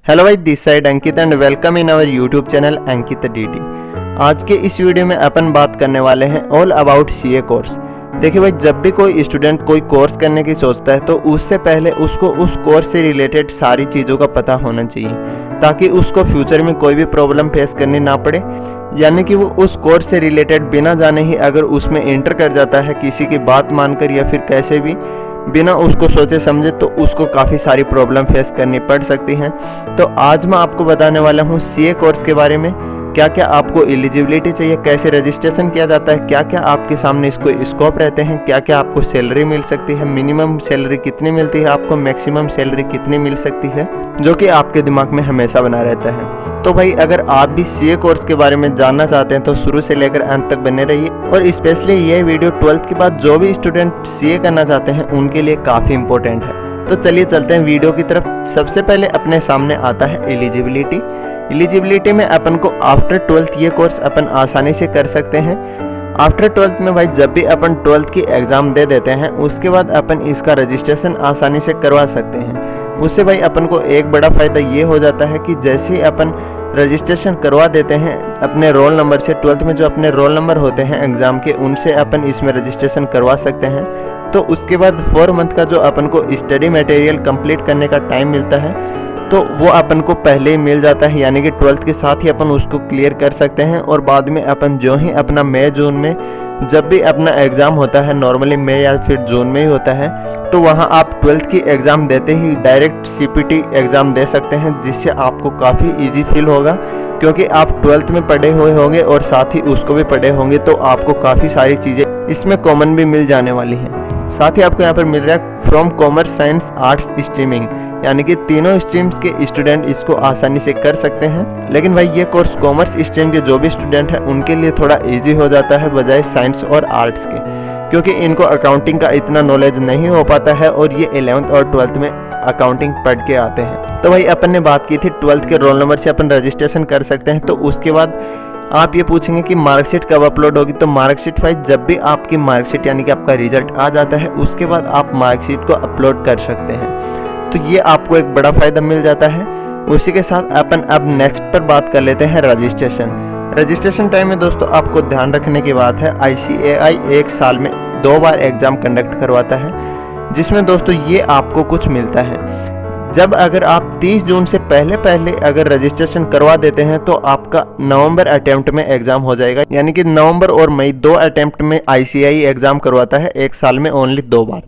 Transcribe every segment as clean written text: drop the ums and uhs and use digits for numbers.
Hello भाई, this side Ankit and welcome in our YouTube channel Ankit DD. आज के इस वीडियो में अपन बात करने वाले हैं ऑल अबाउट सीए कोर्स। देखिए भाई, जब भी कोई स्टूडेंट कोई कोर्स करने की सोचता है तो उससे पहले उसको उस कोर्स से रिलेटेड सारी चीज़ों का पता होना चाहिए, ताकि उसको फ्यूचर में कोई भी प्रॉब्लम फेस करनी ना पड़े। यानी कि वो उस कोर्स से रिलेटेड बिना जाने ही अगर उसमें एंटर कर जाता है किसी की बात मानकर या फिर कैसे भी बिना उसको सोचे समझे, तो उसको काफ़ी सारी प्रॉब्लम फेस करनी पड़ सकती हैं। तो आज मैं आपको बताने वाला हूँ सीए कोर्स के बारे में, क्या क्या आपको एलिजिबिलिटी चाहिए, कैसे रजिस्ट्रेशन किया जाता है, क्या क्या आपके सामने इसको स्कोप रहते हैं, क्या क्या आपको सैलरी मिल सकती है, मिनिमम सैलरी कितनी मिलती है आपको, मैक्सिमम सैलरी कितनी मिल सकती है, जो कि आपके दिमाग में हमेशा बना रहता है। तो भाई, अगर आप भी सीए कोर्स के बारे में जानना चाहते हैं तो शुरू से लेकर अंत तक बने रहिए। और स्पेशली ये वीडियो 12th के बाद जो भी स्टूडेंट सीए करना चाहते हैं उनके लिए काफ़ी इंपॉर्टेंट है। तो चलिए चलते हैं वीडियो की तरफ। सबसे पहले अपने सामने आता है एलिजिबिलिटी। एलिजिबिलिटी में अपन को आफ्टर 12th ये कोर्स अपन आसानी से कर सकते हैं। आफ्टर 12th में भाई, जब भी अपन 12th की एग्ज़ाम दे देते हैं उसके बाद अपन इसका रजिस्ट्रेशन आसानी से करवा सकते हैं। उससे भाई अपन को एक बड़ा फ़ायदा ये हो जाता है कि जैसे ही अपन रजिस्ट्रेशन करवा देते हैं अपने रोल नंबर से, 12th में जो अपने रोल नंबर होते हैं एग्ज़ाम के, उनसे अपन इसमें रजिस्ट्रेशन करवा सकते हैं। तो उसके बाद 4 मंथ का जो अपन को स्टडी मटेरियल कंप्लीट करने का टाइम मिलता है तो वो अपन को पहले ही मिल जाता है, यानी कि 12th के साथ ही अपन उसको क्लियर कर सकते हैं। और बाद में अपन जो ही अपना मई जून में जब भी अपना एग्ज़ाम होता है, नॉर्मली मई या फिर जून में ही होता है, तो वहाँ आप 12th की एग्ज़ाम देते ही डायरेक्ट सीपीटी एग्ज़ाम दे सकते हैं, जिससे आपको काफ़ी इजी फील होगा, क्योंकि आप 12th में पढ़े हुए होंगे और साथ ही उसको भी पढ़े होंगे, तो आपको काफ़ी सारी चीज़ें इसमें कॉमन भी मिल जाने वाली हैं। साथ ही आपको यहाँ पर मिल रहा है from commerce, science, arts streaming, यानी कि तीनों स्ट्रीम्स के स्टूडेंट इसको आसानी से कर सकते हैं। लेकिन भाई, ये कोर्स कॉमर्स स्ट्रीम के जो भी स्टूडेंट हैं उनके लिए थोड़ा इजी हो जाता है बजाय साइंस और आर्ट्स के, क्योंकि इनको अकाउंटिंग का इतना नॉलेज नहीं हो पाता है और ये 11th और 12th में अकाउंटिंग पढ़ के आते हैं। तो भाई, अपन ने बात की थी 12th के रोल नंबर से अपन रजिस्ट्रेशन कर सकते हैं। तो उसके बाद आप ये पूछेंगे कि मार्कशीट कब अपलोड होगी। तो मार्कशीट भाई, जब भी आपकी मार्कशीट यानी कि आपका रिजल्ट आ जाता है उसके बाद आप मार्कशीट को अपलोड कर सकते हैं। तो ये आपको एक बड़ा फ़ायदा मिल जाता है। उसी के साथ अपन अब नेक्स्ट पर बात कर लेते हैं रजिस्ट्रेशन। रजिस्ट्रेशन टाइम में दोस्तों आपको ध्यान रखने की बात है, ICAI 1 साल में 2 बार एग्ज़ाम कंडक्ट करवाता है, जिसमें दोस्तों ये आपको कुछ मिलता है। जब अगर आप 30 जून से पहले अगर रजिस्ट्रेशन करवा देते हैं तो आपका नवंबर अटेम्प्ट में एग्ज़ाम हो जाएगा, यानी कि नवंबर और मई 2 अटेम्प्ट में ICAI एग्ज़ाम करवाता है 1 साल में ओनली 2 बार।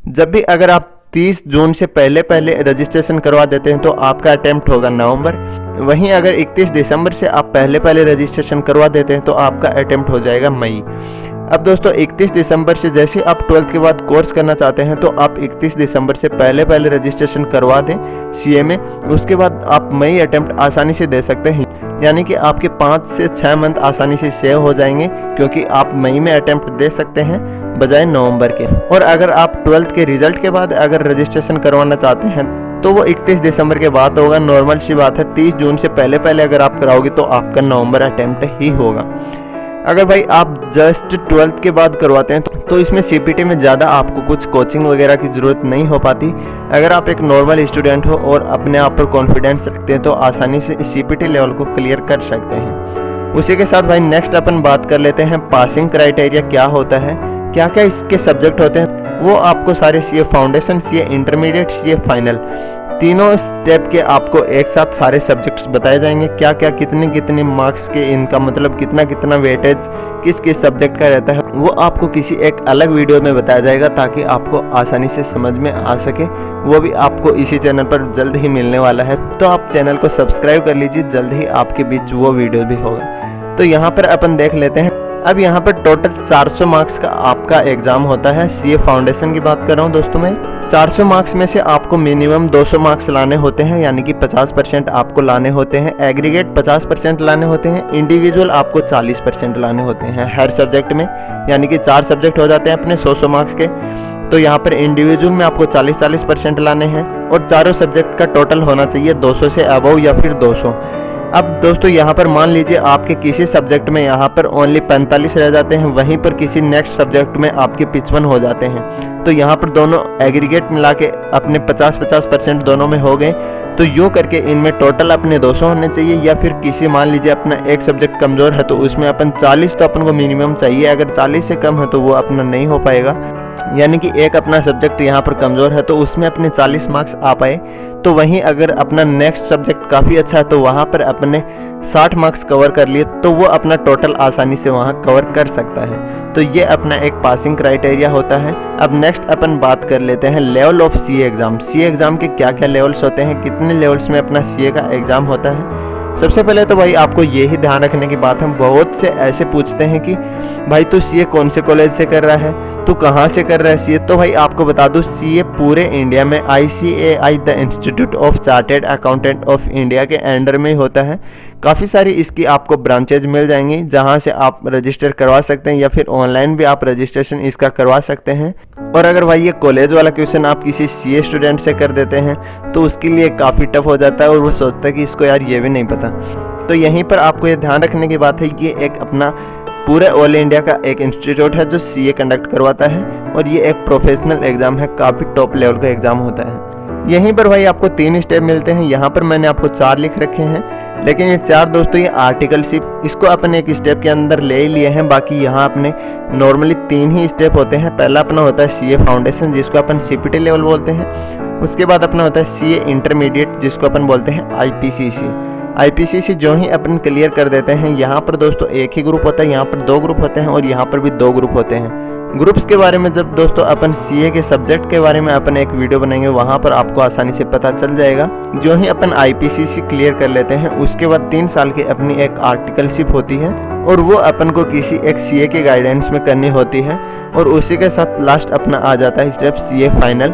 जब भी अगर आप 30 जून से पहले रजिस्ट्रेशन करवा देते हैं तो आपका अटेम्प्ट होगा नवंबर। वहीं अगर 31 दिसंबर से आप पहले रजिस्ट्रेशन करवा देते हैं तो आपका अटेम्प्ट हो जाएगा मई। अब दोस्तों, 31 दिसंबर से जैसे आप 12th के बाद कोर्स करना चाहते हैं तो आप 31 दिसंबर से पहले रजिस्ट्रेशन करवा दें सीए में। उसके बाद आप मई अटेम्प्ट आसानी से दे सकते हैं, यानी कि आपके 5 से 6 मंथ आसानी से सेव हो जाएंगे, क्योंकि आप मई में अटेम्प्ट दे सकते हैं बजाय नवंबर के। और अगर आप 12th के रिजल्ट के बाद अगर रजिस्ट्रेशन करवाना चाहते हैं तो वो 31 दिसंबर के बाद होगा। नॉर्मल सी बात है, 30 जून से पहले अगर आप कराओगे तो आपका नवंबर अटेम्प्ट ही होगा। अगर भाई आप जस्ट 12th के बाद करवाते हैं तो इसमें सीपीटी में ज़्यादा आपको कुछ कोचिंग वगैरह की ज़रूरत नहीं हो पाती। अगर आप एक नॉर्मल स्टूडेंट हो और अपने आप पर कॉन्फिडेंस रखते हैं तो आसानी से सीपीटी लेवल को क्लियर कर सकते हैं। उसी के साथ भाई, नेक्स्ट अपन बात कर लेते हैं पासिंग क्राइटेरिया क्या होता है, क्या क्या इसके सब्जेक्ट होते हैं। वो आपको सारे CA foundation, CA intermediate, CA final, तीनों स्टेप के आपको एक साथ सारे सब्जेक्ट्स बताए जाएंगे, क्या क्या कितने मार्क्स के, इनका मतलब कितना वेटेज किस सब्जेक्ट का रहता है, वो आपको किसी एक अलग वीडियो में बताया जाएगा, ताकि आपको आसानी से समझ में आ सके। वो भी आपको इसी चैनल पर जल्द ही मिलने वाला है, तो आप चैनल को सब्सक्राइब कर लीजिए, जल्द ही आपके बीच वो वीडियो भी होगा। तो यहाँ पर अपन देख लेते हैं। अब यहाँ पर टोटल 400 मार्क्स का आपका एग्ज़ाम होता है। सीए फाउंडेशन की बात कर रहा हूँ दोस्तों मैं। 400 मार्क्स में से आपको मिनिमम 200 मार्क्स लाने होते हैं, यानी कि 50% आपको लाने होते हैं। एग्रीगेट 50% लाने होते हैं। इंडिविजुअल आपको 40% लाने होते हैं हर सब्जेक्ट में, यानी कि 4 सब्जेक्ट हो जाते हैं अपने 100 मार्क्स के। तो यहाँ पर इंडिविजुअल में आपको 40% लाने हैं और चारों सब्जेक्ट का टोटल होना चाहिए 200 से अबव या फिर 200। अब दोस्तों यहाँ पर मान लीजिए आपके किसी सब्जेक्ट में यहाँ पर ओनली 45 रह जाते हैं, वहीं पर किसी नेक्स्ट सब्जेक्ट में आपके 55 हो जाते हैं। तो यहाँ पर दोनों एग्रीगेट मिला के अपने 50-50% दोनों में हो गए। तो यूँ करके इनमें टोटल अपने 200 होने चाहिए, या फिर किसी मान लीजिए अपना एक सब्जेक्ट कमज़ोर है तो उसमें अपन 40 तो अपन को मिनिमम चाहिए। अगर 40 से कम है तो वो अपना नहीं हो पाएगा, यानी कि एक अपना सब्जेक्ट यहाँ पर कमज़ोर है तो उसमें अपने 40 मार्क्स आ पाए। तो वहीं अगर अपना नेक्स्ट सब्जेक्ट काफ़ी अच्छा है तो वहाँ पर अपने 60 मार्क्स कवर कर लिए तो वो अपना टोटल आसानी से वहाँ कवर कर सकता है। तो ये अपना एक पासिंग क्राइटेरिया होता है। अब नेक्स्ट अपन बात कर लेते हैं level of CA exam. CA exam के क्या क्या लेवल्स होते हैं, कितने लेवल्स में अपना सीए का एग्ज़ाम होता है। सबसे पहले तो भाई आपको ये ही ध्यान रखने की बात है, बहुत से ऐसे पूछते हैं कि भाई तू सीए कौन से कॉलेज से कर रहा है, तू कहाँ से कर रहा है सीए। तो भाई आपको बता दूं सीए पूरे इंडिया में ICAI the institute of chartered accountant of India के अंडर में ही होता है। काफ़ी सारी इसकी आपको ब्रांचेज मिल जाएंगी जहाँ से आप रजिस्टर करवा सकते हैं, या फिर ऑनलाइन भी आप रजिस्ट्रेशन इसका करवा सकते हैं। और अगर भाई ये कॉलेज वाला क्वेश्चन आप किसी सीए स्टूडेंट से कर देते हैं तो उसके लिए काफ़ी टफ हो जाता है और वो सोचता है कि इसको यार ये भी नहीं पता। तो यहीं पर आपको ये ध्यान रखने की बात है, ये एक अपना पूरे ऑल इंडिया का एक इंस्टीट्यूट है जो सीए कंडक्ट करवाता है, और ये एक प्रोफेशनल एग्ज़ाम है, काफ़ी टॉप लेवल का एग्ज़ाम होता है। यहीं पर भाई आपको 3 स्टेप मिलते हैं, यहाँ पर मैंने आपको 4 लिख रखे हैं, लेकिन ये 4 दोस्तों ये आर्टिकलशिप इसको अपन एक स्टेप के अंदर ले ही लिए हैं। बाकी यहाँ अपने नॉर्मली 3 ही स्टेप होते हैं। पहला अपना होता है सीए फाउंडेशन जिसको अपन CPT लेवल बोलते हैं। उसके बाद अपना होता है सीए इंटरमीडिएट जिसको अपन बोलते हैं IPCC। जो ही अपन क्लियर कर देते हैं, यहाँ पर दोस्तों एक ही ग्रुप होता है, यहाँ पर 2 ग्रुप होते हैं और यहाँ पर भी 2 ग्रुप होते हैं। ग्रुप्स के बारे में जब दोस्तों अपन सीए के सब्जेक्ट के बारे में अपन एक वीडियो बनाएंगे, वहाँ पर आपको आसानी से पता चल जाएगा। जो ही अपन IPCC क्लियर कर लेते हैं उसके बाद 3 साल की अपनी एक आर्टिकलशिप होती है, और वो अपन को किसी एक सीए के गाइडेंस में करनी होती है। और उसी के साथ लास्ट अपना आ जाता है स्टेप सीए फाइनल,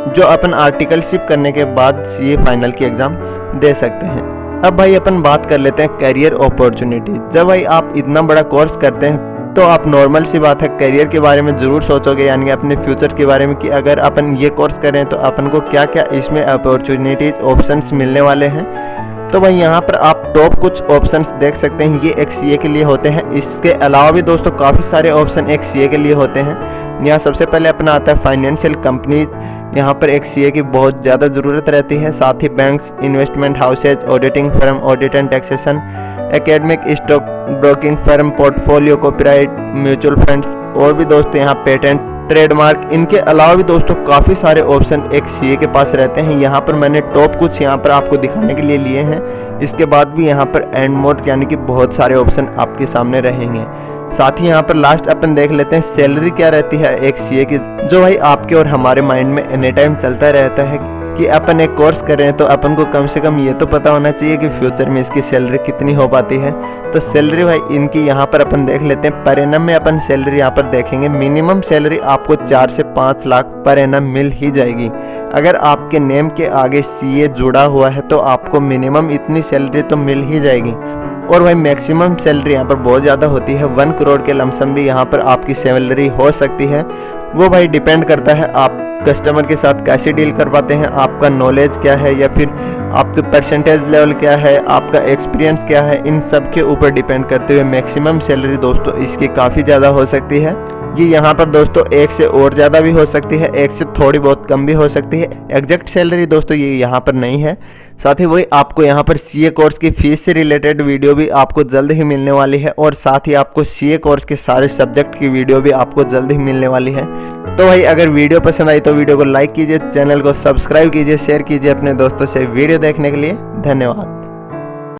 जो अपन आर्टिकलशिप करने के बाद सीए फाइनल की एग्ज़ाम दे सकते हैं। अब भाई अपन बात कर लेते हैं करियर अपॉर्चुनिटी। जब भाई आप इतना बड़ा कोर्स करते हैं तो आप नॉर्मल सी बात है करियर के बारे में ज़रूर सोचोगे, यानी कि अपने फ्यूचर के बारे में कि अगर अपन ये कोर्स करें तो अपन को क्या क्या इसमें अपॉर्चुनिटीज ऑप्शंस मिलने वाले हैं। तो भाई यहाँ पर आप टॉप कुछ ऑप्शंस देख सकते हैं, ये एक सीए के लिए होते हैं। इसके अलावा भी दोस्तों काफ़ी सारे ऑप्शन एक सीए के लिए होते हैं। यहाँ सबसे पहले अपना आता है फाइनेंशियल कंपनीज, यहाँ पर एक सीए की बहुत ज़्यादा ज़रूरत रहती है। साथ ही banks, investment houses, auditing firm, audit and taxation, academic, stock broking firm, portfolio, copyright, mutual funds, और भी दोस्तों यहाँ पेटेंट, ट्रेडमार्क। इनके अलावा भी दोस्तों काफ़ी सारे ऑप्शन एक सीए के पास रहते हैं। यहाँ पर मैंने टॉप कुछ यहाँ पर आपको दिखाने के लिए लिए हैं। इसके बाद भी यहाँ पर एंड मोड यानी कि बहुत सारे ऑप्शन आपके सामने रहेंगे। साथ ही यहाँ पर लास्ट अपन देख लेते हैं सैलरी क्या रहती है एक सीए की, जो भाई आपके और हमारे माइंड में एनी टाइम चलता रहता है कि अपन एक कोर्स कर रहे हैं तो अपन को कम से कम ये तो पता होना चाहिए कि फ्यूचर में इसकी सैलरी कितनी हो पाती है। तो सैलरी भाई इनकी यहाँ पर अपन देख लेते हैं। पर एनम में अपन सैलरी यहाँ पर देखेंगे, मिनिमम सैलरी आपको 4 से 5 लाख पर एनम मिल ही जाएगी। अगर आपके नेम के आगे सीए जुड़ा हुआ है तो आपको मिनिमम इतनी सैलरी तो मिल ही जाएगी। और भाई मैक्सिमम सैलरी यहाँ पर बहुत ज़्यादा होती है, 1 करोड़ के लमसम भी यहाँ पर आपकी सैलरी हो सकती है। वो भाई डिपेंड करता है आप कस्टमर के साथ कैसे डील कर पाते हैं, आपका नॉलेज क्या है, या फिर आपके परसेंटेज लेवल क्या है, आपका एक्सपीरियंस क्या है, इन सब के ऊपर डिपेंड करते हुए मैक्सिमम सैलरी दोस्तों इसकी काफ़ी ज़्यादा हो सकती है। ये यहाँ पर दोस्तों 1 से और ज़्यादा भी हो सकती है, 1 से थोड़ी बहुत कम भी हो सकती है। एग्जैक्ट सैलरी दोस्तों ये यहाँ पर नहीं है। साथ ही वही आपको यहाँ पर सीए कोर्स की फीस से रिलेटेड वीडियो भी आपको जल्द ही मिलने वाली है, और साथ ही आपको सीए कोर्स के सारे सब्जेक्ट की वीडियो भी आपको जल्द ही मिलने वाली है। तो भाई अगर वीडियो पसंद आई तो वीडियो को लाइक कीजिए, चैनल को सब्सक्राइब कीजिए, शेयर कीजिए अपने दोस्तों से। वीडियो देखने के लिए धन्यवाद।